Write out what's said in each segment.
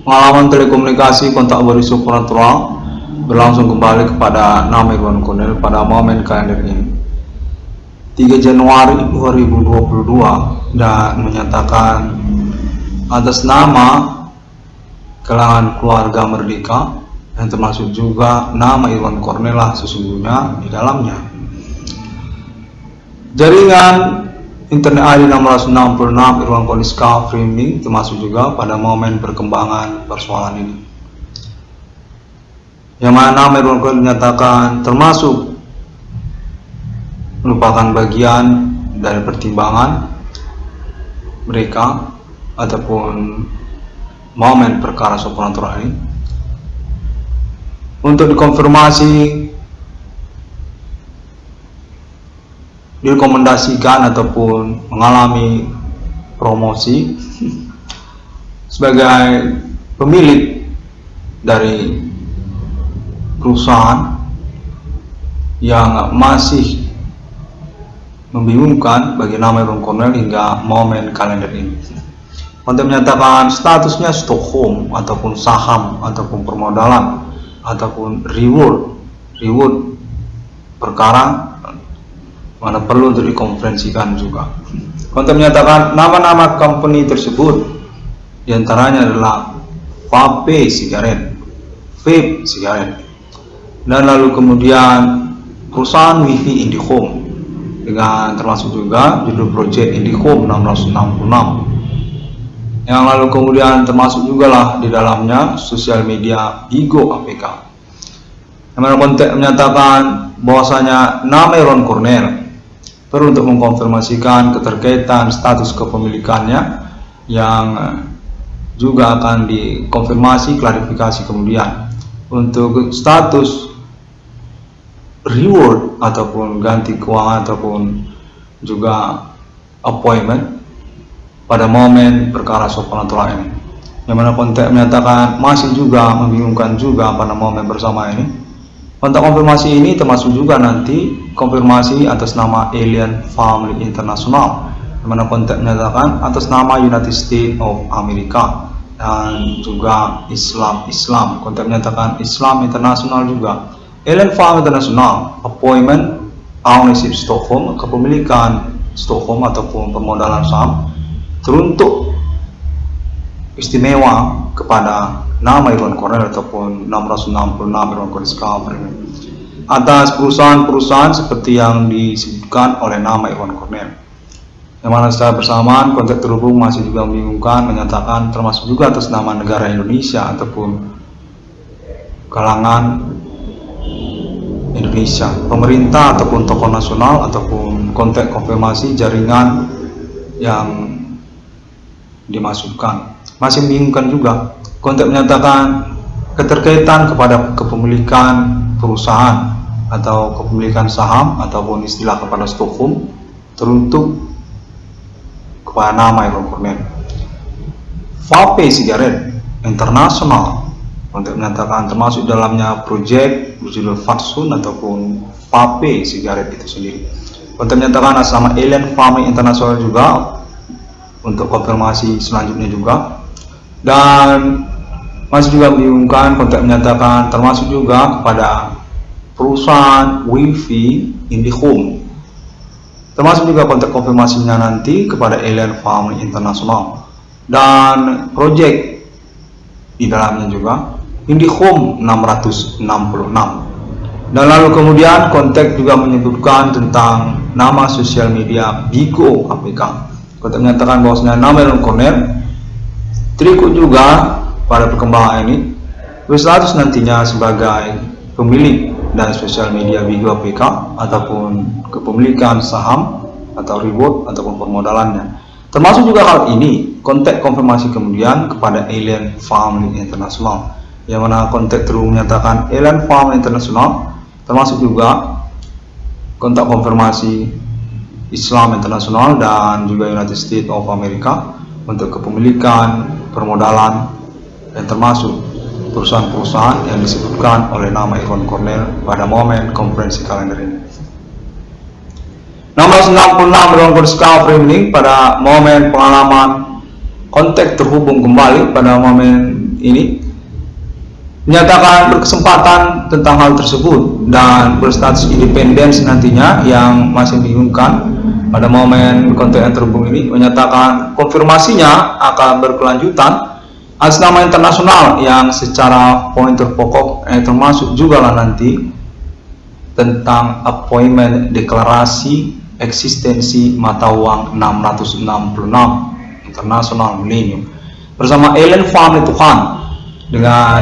Pengalaman telekomunikasi kontak berisiko supranatural berlangsung kembali kepada nama Irwan Cornell pada momen kalender ini 3 Januari 2022 dan menyatakan atas nama kalangan keluarga Merdeka yang termasuk juga nama Irwan Cornell lah sesungguhnya di dalamnya. Jaringan Internet ID 666 Irwan Cornell Framing termasuk juga pada momen perkembangan persoalan ini, yang mana nama Irwan Cornell dinyatakan termasuk merupakan bagian dari pertimbangan mereka ataupun momen perkara supranatural ini untuk dikonfirmasi, direkomendasikan ataupun mengalami promosi sebagai pemilik dari perusahaan yang masih membingungkan bagi nama Irwan Cornell hingga momen kalender ini. Untuk menyatakan statusnya Stockholm ataupun saham ataupun permodalan ataupun reward perkara mana perlu untuk dikonferensikan juga. Untuk menyatakan nama-nama company tersebut diantaranya adalah Vape Sigaret, dan lalu kemudian perusahaan Wifi IndiHome dengan termasuk juga judul project IndiHome 666, yang lalu kemudian termasuk juga lah di dalamnya sosial media Bigo APK, yang mana konteks menyatakan bahwasanya nama Irwan Cornell perlu untuk mengkonfirmasikan keterkaitan status kepemilikannya yang juga akan dikonfirmasi klarifikasi kemudian untuk status reward ataupun ganti keuangan ataupun juga appointment pada momen perkara supranatural ini, yang mana konteks menyatakan masih juga membingungkan juga pada momen bersama ini. Kontak konfirmasi ini termasuk juga nanti konfirmasi atas nama Alien Family International, yang mana konteks menyatakan atas nama United States of America dan juga Islam. Konteks menyatakan Islam International juga. Alien Family International, appointment ownership Stockholm, kepemilikan Stockholm ataupun permodalan saham teruntuk istimewa kepada nama Irwan Cornell ataupun 666 Irwan Cornell atas perusahaan-perusahaan seperti yang disebutkan oleh nama Irwan Cornell, yang mana secara bersamaan konteks terhubung masih juga membingungkan menyatakan termasuk juga atas nama negara Indonesia ataupun kalangan Indonesia, pemerintah ataupun tokoh nasional ataupun konteks konfirmasi jaringan yang dimasukkan. Masih membingungkan juga konteks menyatakan keterkaitan kepada kepemilikan perusahaan atau kepemilikan saham ataupun istilah kepada Stockholm teruntuk kepada nama Irwan Cornell. Vape Sigaret International untuk menyatakan termasuk dalamnya proyek berjudul Fatsun ataupun Vape Sigaret itu sendiri. Untuk menyatakan atas nama Alien Family International juga untuk konfirmasi selanjutnya juga, dan masih juga membingungkan konteks menyatakan termasuk juga kepada perusahaan Wifi IndiHome, termasuk juga konteks konfirmasinya nanti kepada Alien Family International dan proyek di dalamnya juga IndiHome 666, dan lalu kemudian konteks juga menyebutkan tentang nama sosial media Bigo APK. Konteks menyatakan bahwasanya nama Irwan Cornell terikut juga pada perkembangan ini berstatus nantinya sebagai pemilik dan sosial media Bigo APK ataupun kepemilikan saham atau reward ataupun permodalannya. Termasuk juga hal ini konteks konfirmasi kemudian kepada Alien Family International, yang mana konteks terus menyatakan Alien Family International termasuk juga kontak konfirmasi Islam International dan juga United States of America untuk kepemilikan permodalan yang termasuk perusahaan-perusahaan yang disebutkan oleh nama Irwan Cornell pada momen konferensi kalender ini. Nomor 96 Irwan Cornell Framing pada momen pengalaman konteks terhubung kembali pada momen ini, menyatakan berkesempatan tentang hal tersebut dan berstatus independen nantinya yang masih dibingungkan pada momen konteks yang terhubung ini, menyatakan konfirmasinya akan berkelanjutan atas nama internasional yang secara poin terpokok termasuk juga lah nanti tentang appointment deklarasi eksistensi mata uang 666 internasional milenium bersama Ellen Family Tuhan dengan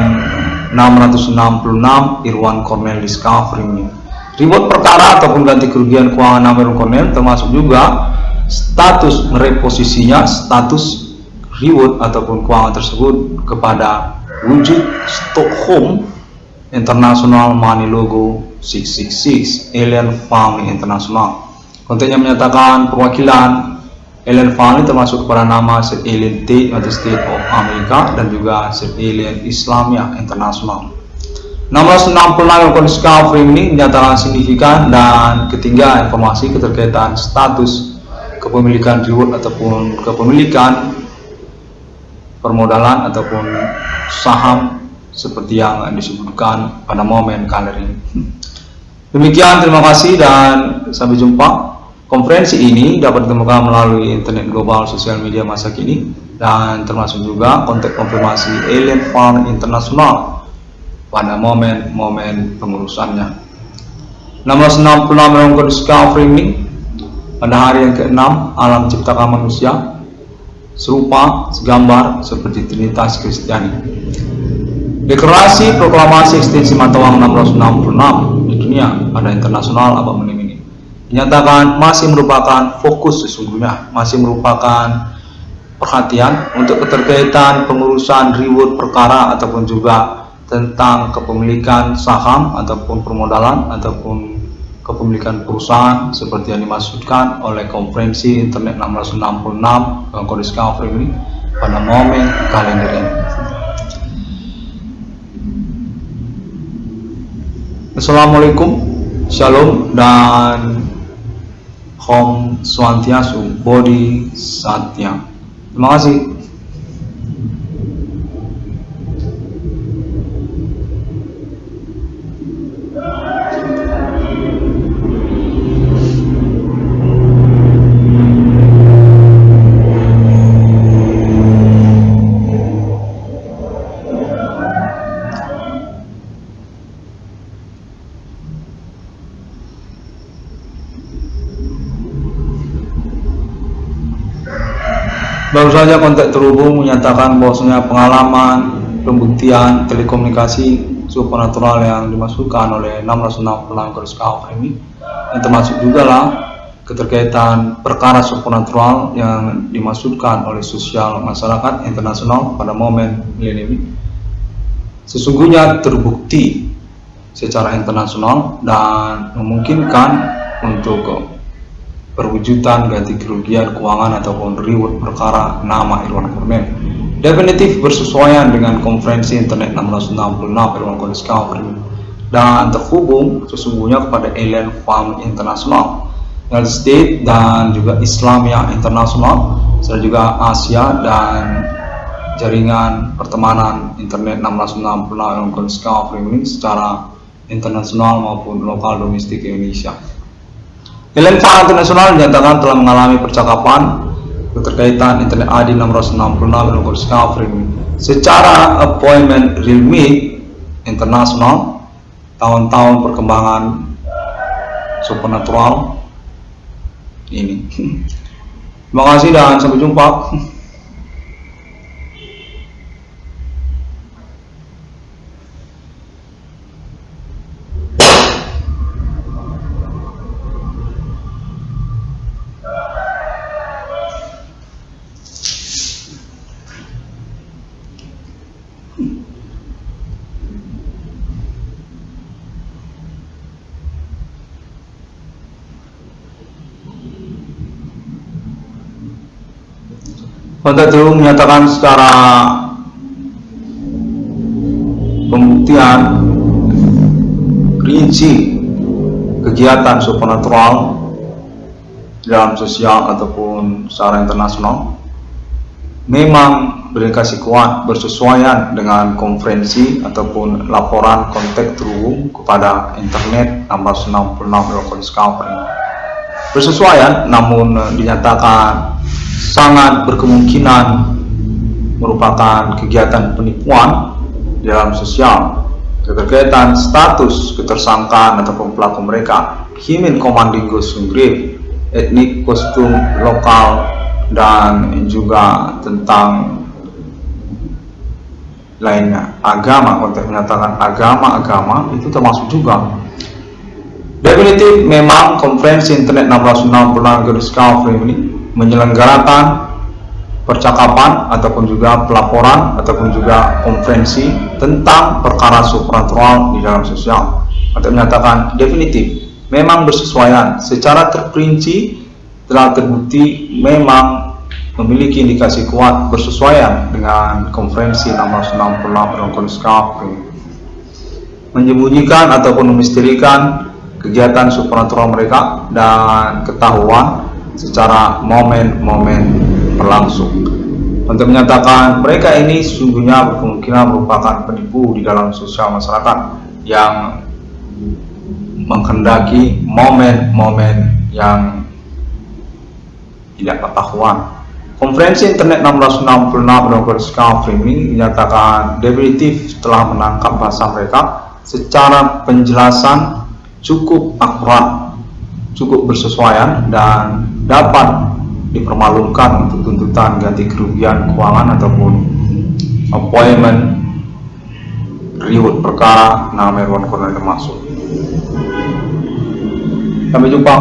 666 Irwan Cornell Discovery. Reward perkara ataupun ganti kerugian keuangan Irwan Cornell termasuk juga status mereposisinya status reward ataupun keuangan tersebut kepada wujud Stockholm International Money Logo 666 Alien Family International. Kontennya menyatakan perwakilan Alien Family termasuk kepada nama Set Alien T United States of America dan juga Set Alien Islamia International. 666 Discovery ini menyatakan signifikan dan ketiga informasi keterkaitan status kepemilikan reward ataupun kepemilikan permodalan ataupun saham seperti yang disebutkan pada momen kali ini. Demikian, terima kasih dan sampai jumpa. Konferensi ini dapat ditemukan melalui internet global sosial media masa kini dan termasuk juga konteks konfirmasi Alien Farm Internasional pada momen-momen pengurusannya. 666 Discovery ini pada hari yang ke-6 alam ciptakan manusia serupa segambar seperti Trinitas Kristiani. Deklarasi proklamasi ekstensi mata uang 666 di dunia pada internasional abad ini dinyatakan masih merupakan fokus sesungguhnya, masih merupakan perhatian untuk keterkaitan pengurusan reward perkara ataupun juga tentang kepemilikan saham ataupun permodalan ataupun kepemilikan perusahaan seperti yang dimaksudkan oleh konferensi internet 666 Discovery ini pada momen kalender ini. Assalamualaikum, Shalom dan Om Swantiastu Bodhisattva. Terima kasih. Baru saja kontak terhubung menyatakan bahwasanya pengalaman pembuktian telekomunikasi supernatural yang dimasukkan oleh 666 Discovery ini yang termasuk juga lah keterkaitan perkara supernatural yang dimasukkan oleh sosial masyarakat internasional pada momen milenium ini sesungguhnya terbukti secara internasional dan memungkinkan untuk perwujudan ganti kerugian keuangan ataupun reward perkara nama Irwan Cornell definitif bersesuaian dengan konferensi internet 666 Irwan Discovery dan terhubung sesungguhnya kepada Alien Farm International, United States dan juga Islamia International serta juga Asia dan jaringan pertemanan internet 666 Irwan Discovery ini secara internasional maupun lokal domestik Indonesia. Alien Farm Internasional dinyatakan telah mengalami percakapan keterkaitan internet ID 666 Discovery secara appointment real meet internasional tahun-tahun perkembangan supernatural ini. Terima kasih dan sampai jumpa. Kontak terhubung menyatakan secara pembuktian rinci kegiatan supernatural dalam sosial ataupun secara internasional memang berindikasi kuat bersesuaian dengan konferensi ataupun laporan kontak terhubung kepada internet 1666 Discovery. Bersesuaian namun dinyatakan sangat berkemungkinan merupakan kegiatan penipuan di dalam sosial. Keterkaitan status ketersangkaan ataupun pelaku mereka, Himin Komandingo Sunggrip, etnik, kostum lokal, dan juga tentang lainnya. Agama, konteks menyatakan agama itu termasuk juga. Definitif memang konferensi internet 1666 Discovery ini menyelenggarakan percakapan ataupun juga pelaporan ataupun juga konferensi tentang perkara supranatural di dalam sosial. Untuk menyatakan definitif memang bersesuaian secara terperinci telah terbukti memang memiliki indikasi kuat bersesuaian dengan konferensi 1666 Discovery, menyembunyikan ataupun memistirikan kegiatan supranatural mereka dan ketahuan secara momen-momen berlangsung. Untuk menyatakan mereka ini sesungguhnya berkemungkinan merupakan penipu di dalam sosial masyarakat yang menghendaki momen-momen yang tidak ketahuan. Konferensi internet 1666 Discovery ini dinyatakan definitif telah menangkap bahasa mereka secara penjelasan cukup akurat, cukup bersesuaian, dan dapat dipermalukan untuk tuntutan ganti kerugian keuangan ataupun appointment reward perkara nama Irwan Cornel termasuk. Sampai jumpa.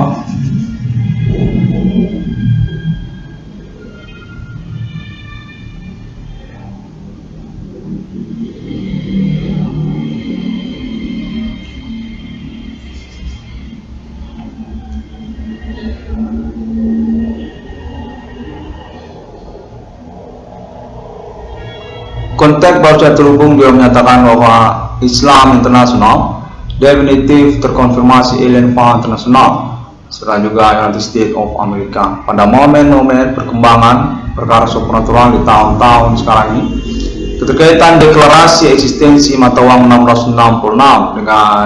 Kontak baru saja terhubung, dia menyatakan bahwa Islam Internasional definitif terkonfirmasi alien file internasional serta juga United States of America pada momen-momen perkembangan perkara supranatural di tahun-tahun sekarang ini. Keterkaitan deklarasi eksistensi mata uang 1666 dengan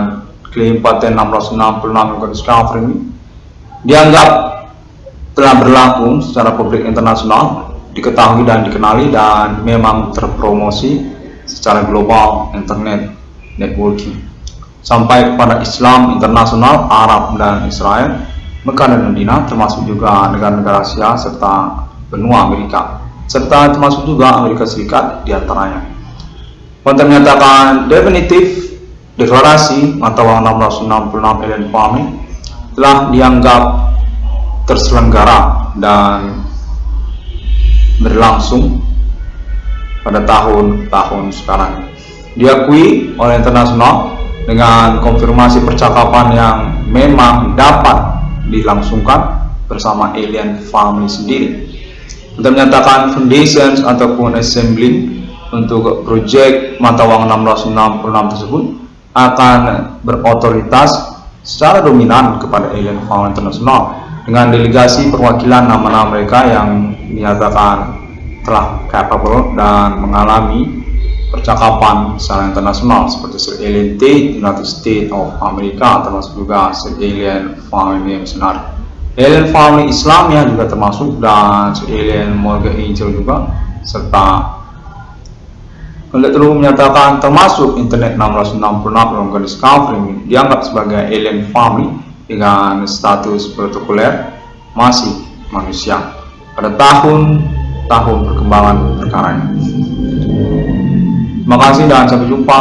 klaim paten 1666 Discovery ini dianggap telah berlaku secara publik internasional, diketahui dan dikenali, dan memang terpromosi secara global internet networking sampai kepada Islam internasional, Arab dan Israel, Mekah dan Medina, termasuk juga negara-negara Asia serta benua Amerika, serta termasuk juga Amerika Serikat diantaranya. Konten menyatakan definitif deklarasi mata uang 1666 alien farming telah dianggap terselenggara dan berlangsung pada tahun-tahun sekarang, diakui oleh internasional dengan konfirmasi percakapan yang memang dapat dilangsungkan bersama alien family sendiri. Untuk menyatakan foundations ataupun assembling untuk proyek mata uang 1666 tersebut akan berotoritas secara dominan kepada alien family internasional dengan delegasi perwakilan nama-nama mereka yang dinyatakan telah capable dan mengalami percakapan secara internasional seperti Sir Alien Tate, United States of America, termasuk juga Sir Alien Family Missionary, Alien Family Islamia juga termasuk, dan Sir Alien Morgan Angel juga, serta Kontak terhubung menyatakan termasuk internet 1666 Discovery dianggap sebagai alien family dengan status protokoler masih manusia pada tahun-tahun perkembangan perkara ini. Terima kasih dan sampai jumpa.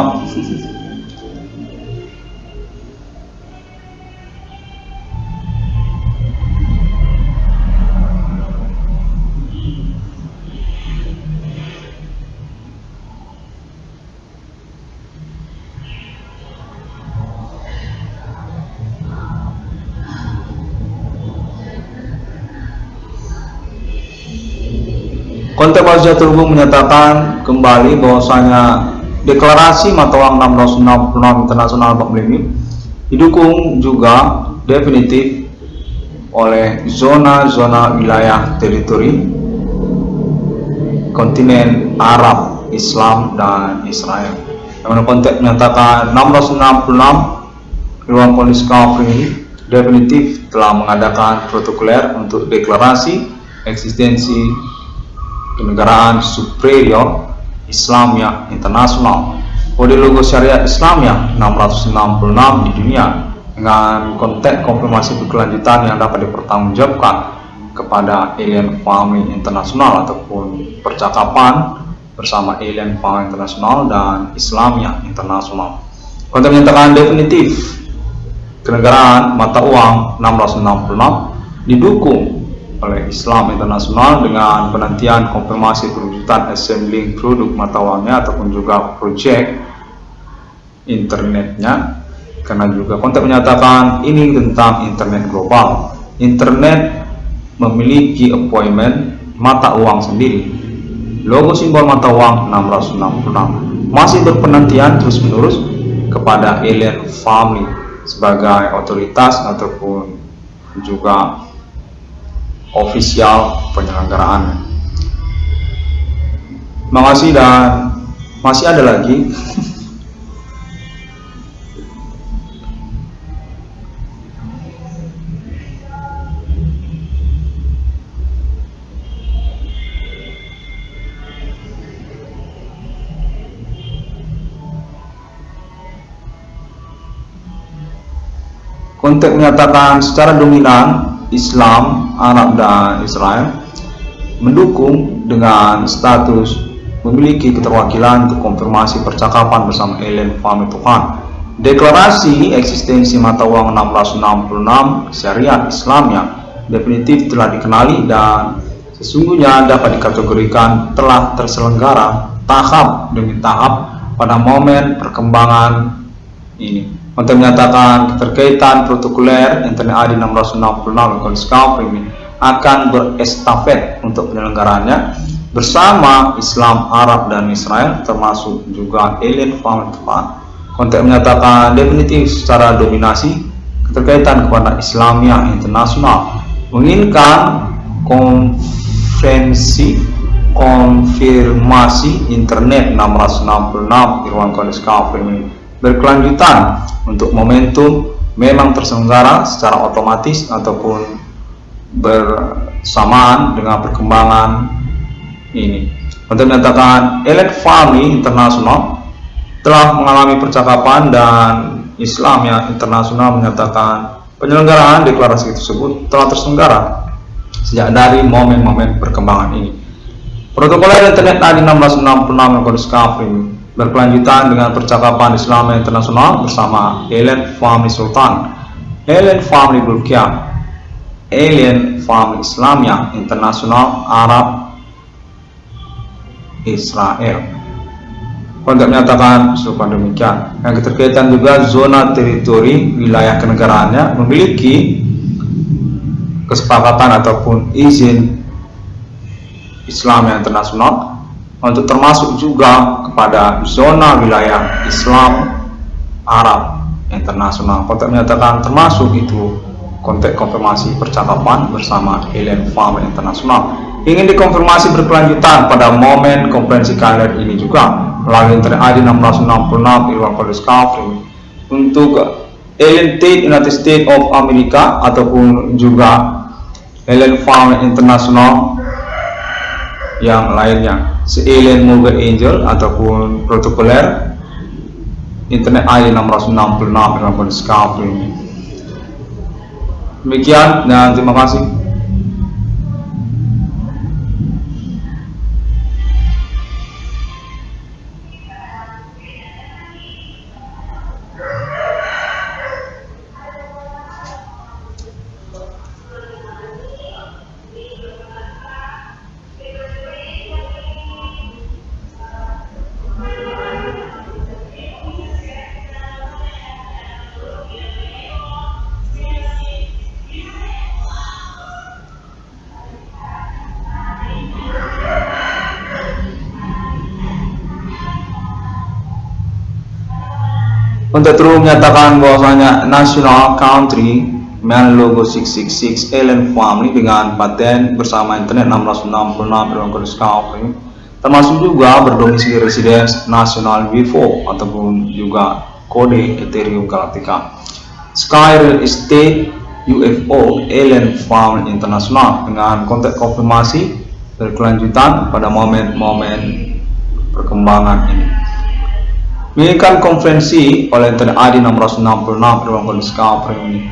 Kontak baru saja terhubung menyatakan kembali bahwasanya deklarasi mata uang 1666 internasional ini didukung juga definitif oleh zona-zona wilayah teritori kontinen Arab, Islam, dan Israel. Yang mana konteks menyatakan 666 Irwan Kondiscafri definitif telah mengadakan protokoler untuk deklarasi eksistensi kenegaraan superior Islamiyah internasional. Kode logo syariat Islamiyah 666 di dunia dengan konteks konfirmasi berkelanjutan yang dapat dipertanggungjawabkan kepada Alien Family Internasional ataupun percakapan bersama Alien Family Internasional dan Islamiyah Internasional. Konteks menyatakan definitif kenegaraan mata uang 666 didukung oleh Islam Internasional dengan penantian konfirmasi perwujudan assembling produk mata uangnya ataupun juga project internetnya, karena juga konteks menyatakan ini tentang internet global. Internet memiliki appointment mata uang sendiri. Logo simbol mata uang 666 masih berpenantian terus menerus kepada Alien Family sebagai otoritas ataupun juga ofisial penyelenggaraannya. Terima kasih dan masih ada lagi. Konteks menyatakan secara dominan Islam, Arab, dan Israel mendukung dengan status memiliki keterwakilan untuk konfirmasi percakapan bersama Alien Family Tuhan. Deklarasi eksistensi mata uang 666 syariat Islamiyah definitif telah dikenali dan sesungguhnya dapat dikategorikan telah terselenggara tahap demi tahap pada momen perkembangan ini. Untuk menyatakan keterkaitan protokoler Internet ID 666 Kondiscafri akan berestafet untuk penyelenggaraannya bersama Islam, Arab, dan Israel termasuk juga Alien Family Tuhan. Konteks menyatakan definitif secara dominasi keterkaitan kepada Islamiyah Internasional menginginkan konfirmasi Internet 666 Irwan Kondiscafri berkelanjutan untuk momentum memang terselenggara secara otomatis ataupun bersamaan dengan perkembangan ini. Untuk menyatakan Alien Family Internasional telah mengalami percakapan dan Islamiyah Internasional menyatakan penyelenggaraan deklarasi tersebut telah terselenggara sejak dari momen-momen perkembangan ini. Protokoler Internet ID 1666 Kondiscafri berkelanjutan dengan percakapan Islam Internasional bersama Alien Family Sultan, Alien Family Bulkiah, Alien Family Islamiyah Internasional, Arab, Israel. Konteks menyatakan serupa demikian. Yang keterkaitan juga zona teritori wilayah kenegaraannya memiliki kesepakatan ataupun izin Islamiyah Internasional untuk termasuk juga kepada zona wilayah Islam Arab Internasional. Konteks menyatakan termasuk itu konteks konfirmasi percakapan bersama Alien Family Internasional. Ingin dikonfirmasi berkelanjutan pada momen konferensi kalian ini juga melalui Internet ID 1666 Irwan Kondiscafri untuk Alien State United States of America ataupun juga Alien Family Internasional yang lainnya, Alien Mobile Angel ataupun protokoler Internet ID 666 Irwan Kondiscafri. Demikian dan terima kasih. Untuk terus menyatakan bahwasanya National Country Man Logo 666 Alien Family dengan paten bersama Internet 1666 Irwan Kondiscafri termasuk juga berdomisili residence nasional WIFO ataupun juga kode Ethereum Galactica. Sky Real Estate UFO Alien Farm International dengan konteks konfirmasi berkelanjutan pada momen-momen perkembangan ini. Mengirimkan konferensi oleh Internet ID 666 dalam kondisi Sky ini.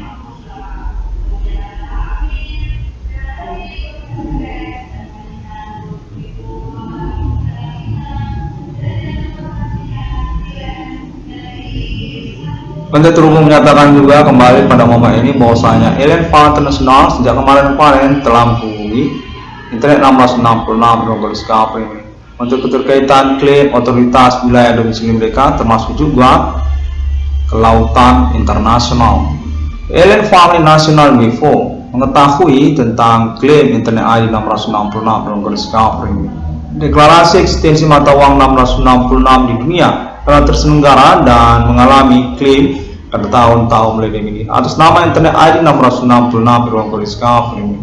Menteri terhubung menyatakan juga kembali pada momen ini bahwasanya Alien Farm International sejak kemarin telah menghubungi Internet 666 dalam kondisi Sky ini untuk keterkaitan klaim otoritas wilayah domisili mereka, termasuk juga kelautan internasional. Alien Farm International WIFO mengetahui tentang klaim Internet ID 666 dalam kondisi Sky ini. Deklarasi eksistensi mata uang 666 di dunia telah terselenggara dan mengalami klaim pada tahun-tahun milenium ini atas nama Internet ID 666 dalam kondisi Sky ini.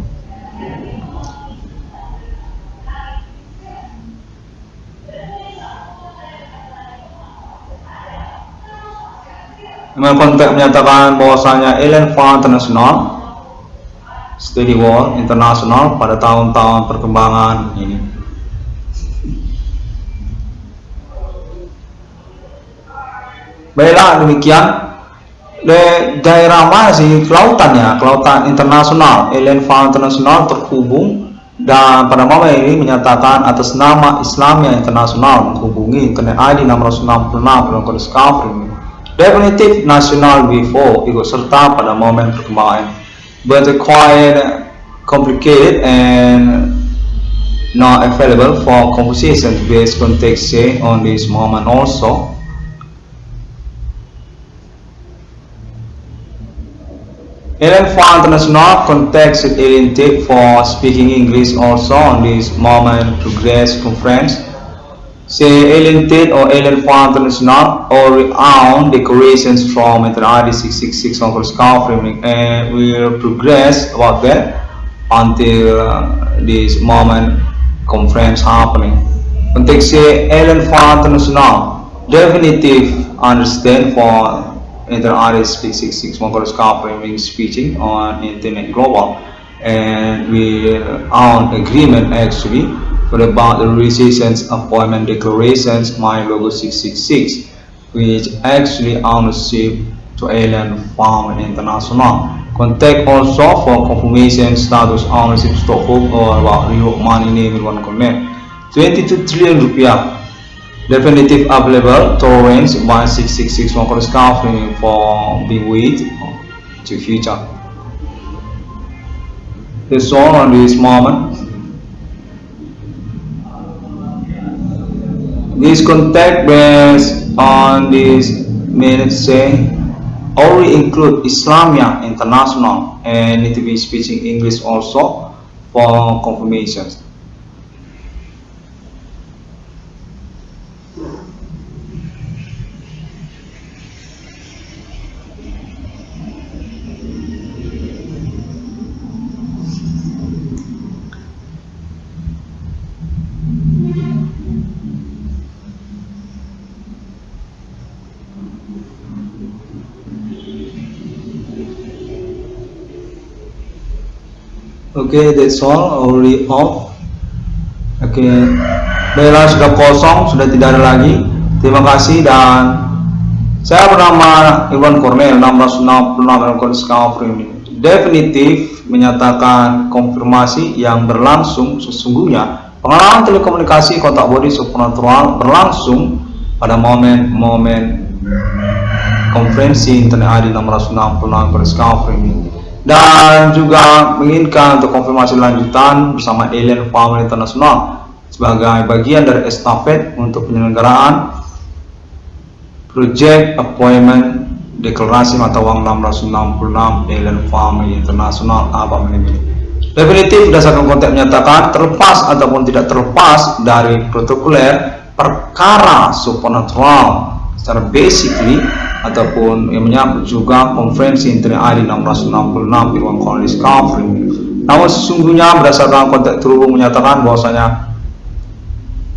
Dengan konteks menyatakan bahwasanya Alien Farm International Steady World International pada tahun-tahun perkembangan ini. Baiklah, demikian daerah mana sih kelautannya, kelautan internasional. Alien Farm International terhubung dan pada momen ini menyatakan atas nama Islamia Internasional menghubungi Internet ID 666 dalam kondisi Sky. Definitive National WIFO ikut serta pada momen perkembangan, but quite complicated and not available for conversation based context on this moment also. Alien Farm International contacted Alien Tech for speaking English also on this moment progress conference. Say Alien Tech or Alien Farm International or own decorations from Internet ID 666 on Sky framing, and will progress about that until this moment conference happening. Context Alien Farm International definitive understand for Internet ID 666 Mongol Sky framing speaking on Internet Global, and we own agreement actually for about the registrations appointment declarations my logo 666, which actually ownership to Alien Farm International. Contact also for confirmation status ownership Stockholm or about real money name in one connect. 22 trillion rupiah. Definitive available torrents 1666 Mongol Sky framing for being wait to future. That's all on this moment. This contact based on this minute say already include Islamia International and need to be speaking English also for confirmations. Okay, that's all, already off. Oke, baiklah, sudah kosong, sudah tidak ada lagi. Terima kasih, dan saya bernama Iwan Cornel 666 definitif menyatakan konfirmasi yang berlangsung sesungguhnya. Pengalaman telekomunikasi kontak body supernatural berlangsung pada momen-momen konferensi Internet ID 666 dan juga menginginkan untuk konfirmasi lanjutan bersama Alien Farm International sebagai bagian dari estafet untuk penyelenggaraan Project Appointment Deklarasi Mata Uang 666 Alien Farm International apa ini. Definitif berdasarkan konteks menyatakan terlepas ataupun tidak terlepas dari protokoler perkara supernatural secara basically ataupun yang menyambut juga konferensi Internet ID 666 di ruang kolonial covering. Namun sesungguhnya berdasarkan konteks terhubung menyatakan bahwasanya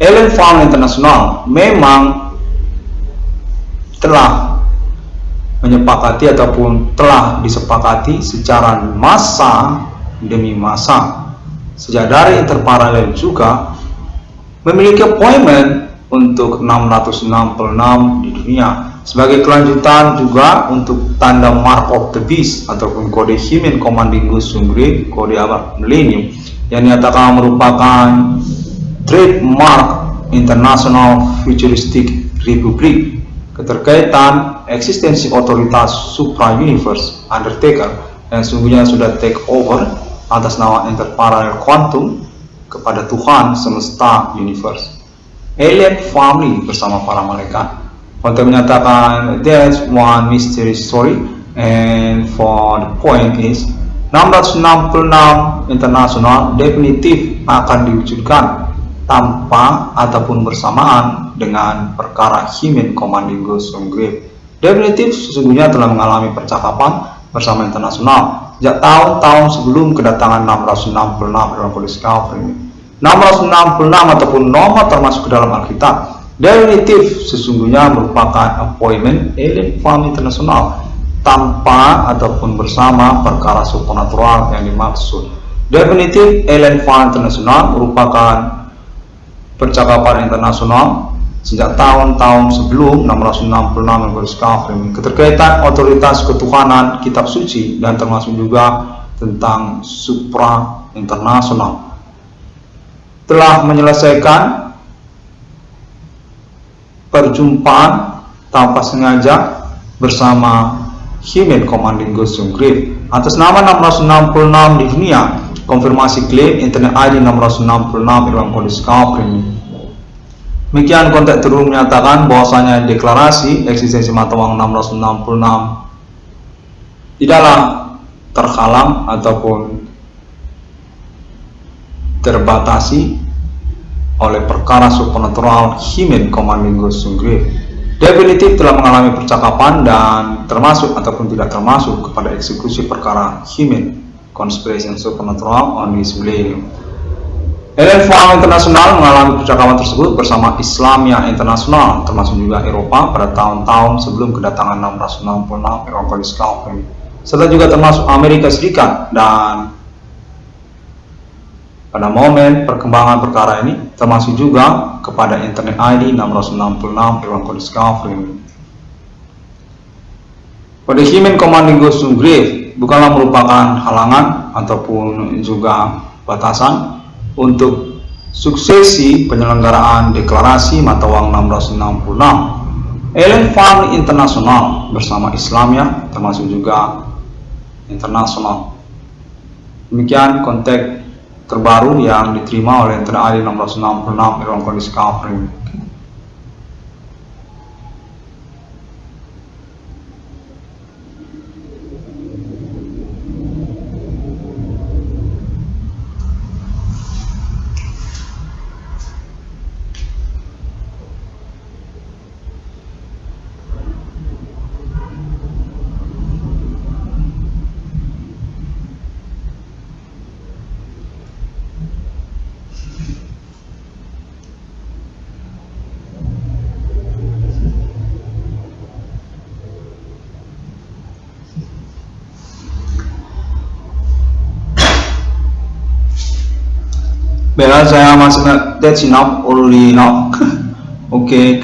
Alien Farm International memang telah menyepakati ataupun telah disepakati secara massa demi massa. Sejak dari interparalel juga memiliki appointment untuk 666 di dunia. Sebagai kelanjutan juga untuk tanda Mark of the Beast ataupun kode Human Commanding Ghost Grave, kode abad milenium yang dinyatakan merupakan trademark International Futuristic Republic, keterkaitan eksistensi otoritas supra universe Undertaker yang sungguhnya sudah take over atas nama interparallel quantum kepada Tuhan semesta universe. Alien Family bersama para malaikat. Konten menyatakan there's one mystery story, and for the point is 666 internasional definitif akan diwujudkan tanpa ataupun bersamaan dengan perkara Human Commanding Ghost Grave. Definitif sesungguhnya telah mengalami percakapan bersama internasional sejak tahun-tahun sebelum kedatangan 666 dalam kode Discovery. 666 ataupun nomor termasuk ke dalam Alkitab. Definitif sesungguhnya merupakan appointment Alien Farm International tanpa ataupun bersama perkara supernatural yang dimaksud. Definitif Alien Farm International merupakan percakapan internasional sejak tahun-tahun sebelum 666 Discovery, keterkaitan otoritas ketuhanan kitab suci dan termasuk juga tentang supra internasional. Telah menyelesaikan perjumpaan tanpa sengaja bersama Human Commanding Ghost Grave atas nama 666 di dunia. Konfirmasi klaim internet ID 666 dalam kode Discovery. Demikian konteks terus menyatakan bahwasanya deklarasi eksistensi mata uang 666 tidaklah terhalang ataupun terbatasi oleh perkara supernatural Human Commanding Ghost Grave. Definitif telah mengalami percakapan dan termasuk ataupun tidak termasuk kepada eksekusi perkara Human Conspiration Supernatural on this millennium. Alien Farm International mengalami percakapan tersebut bersama Islamia International termasuk juga Eropa pada tahun-tahun sebelum kedatangan 666 Eropa Discovery, serta juga termasuk Amerika Serikat. Dan pada momen perkembangan perkara ini termasuk juga kepada internet ID 666 Eropa Discovery. Pada Human Commanding Ghost Grave bukanlah merupakan halangan ataupun juga batasan untuk suksesi penyelenggaraan deklarasi mata uang 666 Alien Farm International bersama Islamia termasuk juga internasional. Demikian konteks terbaru yang diterima oleh internet ID 666 Eropa Discovery. Baiklah, saya masih that's enough, already enough. Oke.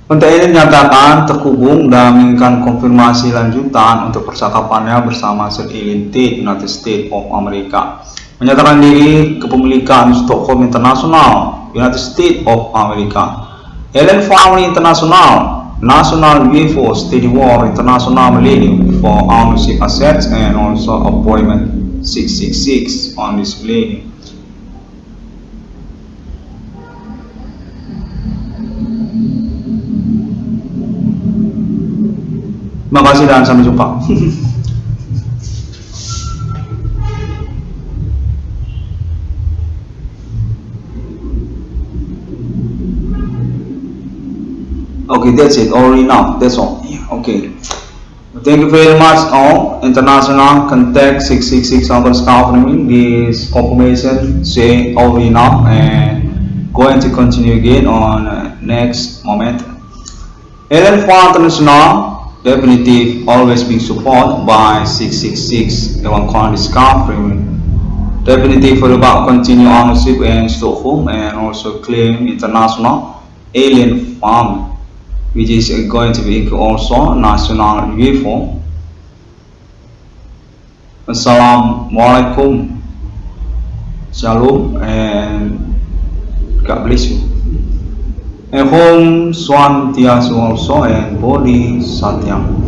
Konten ini dinyatakan terhubung dan menginginkan konfirmasi lanjutan untuk percakapannya bersama Sir Alien Tate, United States of America. Menyatakan diri kepemilikan Stockholm International, United States of America. Alien Family International, National UFO Steady War International Millennium for ownership assets and also appointment 666 on this millennium. Terima kasih dan sampai jumpa. Okay, that's it. Already now. That's all. Okay. Thank you very much all. International contact 666 on Discovery. This confirmation say already now, and going to continue again on next moment. Alien Farm International definitive always being supported by 666 Ewan Coin Discovery. Definitive for about continue ownership in Stockholm and also claim international alien farm, which is going to be also national UFO. Assalamualaikum, shalom, and God bless you. And Om Swantiasu also and Bodhi Satyam.